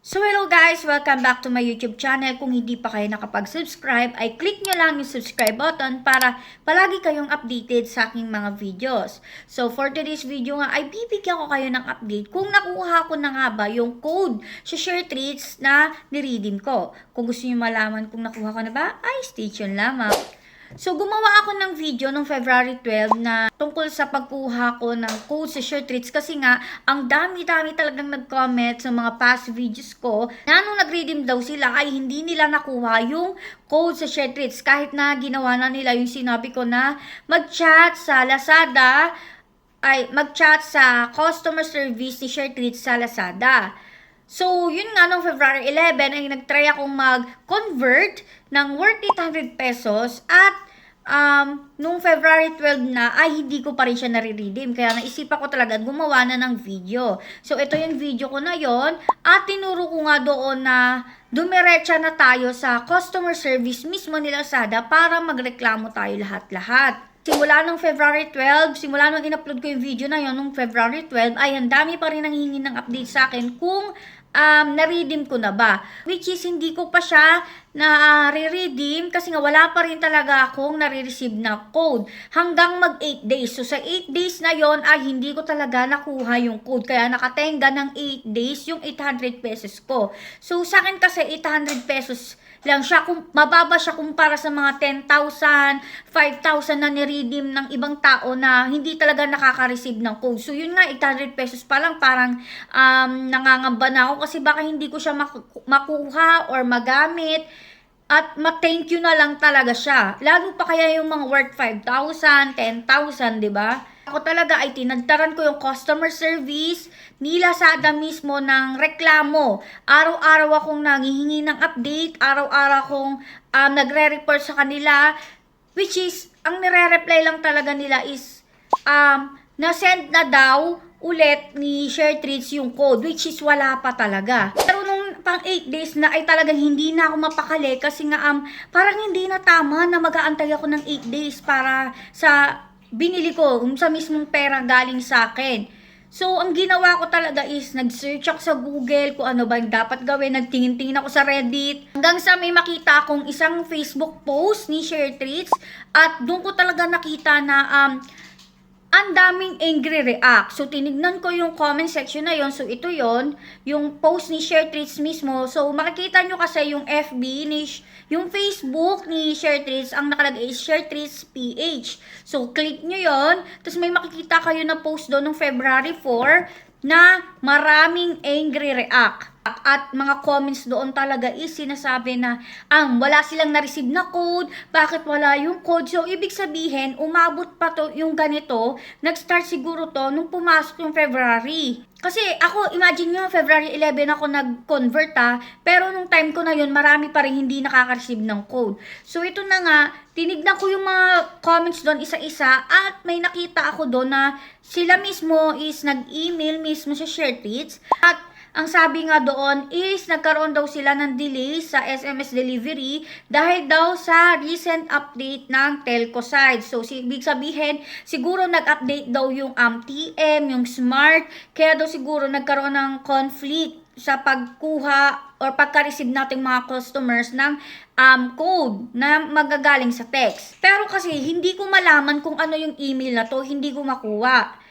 So hello guys! Welcome back to my YouTube channel. Kung hindi pa kayo nakapag-subscribe, ay click nyo lang yung subscribe button para palagi kayong updated sa aking mga videos. So for today's video nga, ay bibigyan ko kayo ng update kung nakuha ko na nga ba yung code sa share treats na niredeem ko. Kung gusto nyo malaman kung nakuha ko na ba, ay stay tuned lamang. So, gumawa ako ng video noong February 12 na tungkol sa pagkuha ko ng code sa share treats kasi nga, ang dami-dami talagang nag-comment sa mga past videos ko na nung nag-redeem daw sila ay hindi nila nakuha yung code sa share treats kahit na ginawa na nila yung sinabi ko na mag-chat sa Lazada ay mag-chat sa customer service ni share treats sa Lazada. So, yun nga, nung February 11 ay nag-try akong mag-convert ng worth 800 pesos at nung February 12 na ay hindi ko pa rin siya nare-redeem. Kaya naisipan ko talaga gumawa na ng video. So, ito yung video ko na yon at tinuro ko nga doon na dumiretsa na tayo sa customer service mismo ni Lazada para magreklamo tayo lahat-lahat. Simula nung February 12, simula nung in-upload ko yung video na yon nung February 12, ay ang dami pa rin nanghihingi ng update sa akin kung na-redeem ko na ba. Which is, hindi ko pa siya na-redeem kasi nga wala pa rin talaga akong nare-receive na code hanggang mag 8 days. So, sa 8 days na yon ay hindi ko talaga nakuha yung code. Kaya nakatenga ng 8 days yung 800 pesos ko. So, sa akin kasi 800 pesos lang siya, kung mababa siya kumpara sa mga 10,000, 5,000 na ni-redeem ng ibang tao na hindi talaga nakaka-receive ng code. So, yun nga, 800 pesos pa lang, parang nangangamba na ako kasi baka hindi ko siya makuha or magamit at ma-thank you na lang talaga siya. Lalo pa kaya yung mga worth 5,000, 10,000, di ba? Ako talaga ay tinagtaran ko yung customer service ni Lazada mismo ng reklamo. Araw-araw akong nanghihingi ng update, araw-araw akong nagre-report sa kanila, which is, ang nire-reply lang talaga nila is, na-send na daw ulit ni share treats yung code, which is wala pa talaga. Pero nung pang 8 days na ay talagang hindi na ako mapakali kasi nga parang hindi na tama na mag-aantay ako ng 8 days para sa binili ko, sa mismong pera galing sa akin. So, ang ginawa ko talaga is nag-search ako sa Google kung ano ba yung dapat gawin. Nagtingin-tingin ako sa Reddit. Hanggang sa may makita akong isang Facebook post ni share treats at doon ko talaga nakita na ang daming angry react. So, tinignan ko yung comment section na yon. So, ito yon yung post ni share treats mismo. So, makikita nyo kasi yung FB yung Facebook ni share treats, ang nakalagay is share treats PH. So, click nyo yon. Tapos, may makikita kayo na post doon ng February 4 na maraming angry react. At mga comments doon talaga is sinasabi na wala silang na-receive na code, bakit wala yung code. So, ibig sabihin, umabot pa to yung ganito, nag-start siguro to nung pumasok yung February. Kasi ako, imagine nyo, February 11 ako nag-convert pero nung time ko na yun, marami pa rin hindi nakaka-receive ng code. So, ito na nga, tinignan ko yung mga comments doon isa-isa at may nakita ako doon na sila mismo is nag-email mismo sa share treats at ang sabi nga doon is nagkaroon daw sila ng delay sa SMS delivery dahil daw sa recent update ng telco side. So, ibig sabihin, siguro nag-update daw yung TM, yung Smart, kaya daw siguro nagkaroon ng conflict sa pagkuha or pagka-receive nating mga customers ng code na magagaling sa text. Pero kasi hindi ko malaman kung ano yung email na to, hindi ko makuha.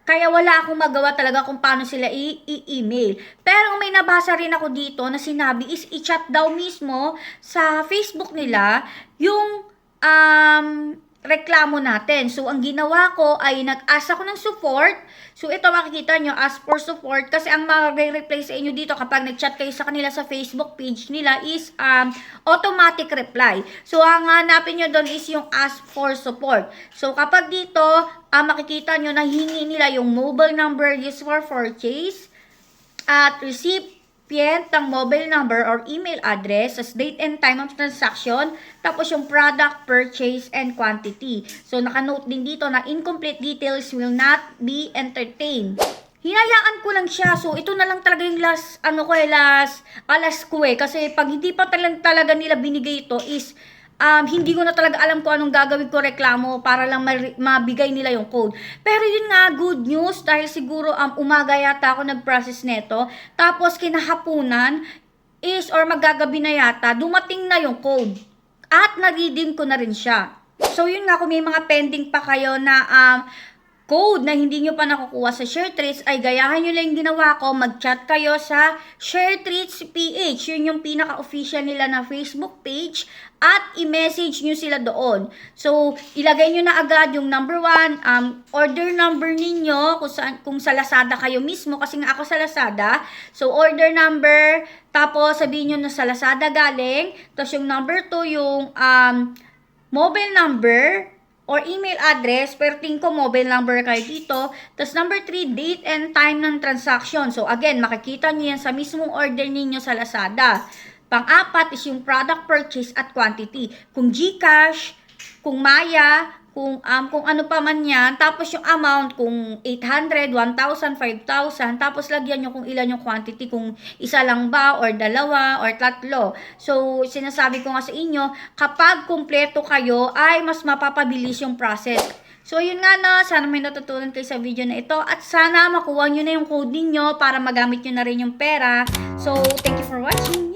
Kaya wala akong magawa talaga kung paano sila i-email. Pero may nabasa rin ako dito na sinabi is i-chat daw mismo sa Facebook nila yung reklamo natin. So, ang ginawa ko ay nag-ask ako ng support. So, ito makikita nyo, ask for support. Kasi ang mag-reply sa inyo dito kapag nag-chat kayo sa kanila sa Facebook page nila is automatic reply. So, ang hanapin nyo doon is yung ask for support. So, kapag dito, makikita nyo na hingi nila yung mobile number used for purchase at receipt ng mobile number or email address as date and time of transaction, tapos yung product, purchase, and quantity. So, nakanote din dito na incomplete details will not be entertained. Hinayaan ko lang siya. So, ito na lang talaga yung last ko kasi pag hindi pa talaga nila binigay ito is hindi ko na talaga alam kung anong gagawin ko reklamo para lang mabigay nila yung code. Pero yun nga, good news dahil siguro umaga yata ako nag-process neto. Tapos kinahapunan is or magagabi na yata, dumating na yung code. At na-redeem ko na rin siya. So yun nga, kung may mga pending pa kayo na code na hindi nyo pa nakukuha sa ShareTreats, ay gayahan nyo lang yung ginawa ko, mag-chat kayo sa ShareTreats PH. Yun yung pinaka-official nila na Facebook page at i-message nyo sila doon. So, ilagay nyo na agad yung number 1, order number ninyo, kung sa Lazada kayo mismo, kasi nga ako sa Lazada. So, order number, tapos sabihin nyo na sa Lazada galing, tapos yung number 2, yung mobile number, or email address, pero tingin ko mobile number kayo dito. Tapos number 3, date and time ng transaction. So again, makikita nyo yan sa mismong order ninyo sa Lazada. Pang-apat is yung product purchase at quantity. Kung GCash, kung Maya, kung ano pa man yan, tapos yung amount, kung 800, 1,000, 5,000, tapos lagyan nyo kung ilan yung quantity, kung isa lang ba, or dalawa, or tatlo. So, sinasabi ko nga sa inyo, kapag kumpleto kayo, ay mas mapapabilis yung process. So, yun nga na, sana may natutunan kayo sa video na ito, at sana makuha nyo na yung code ninyo para magamit nyo na rin yung pera. So, thank you for watching.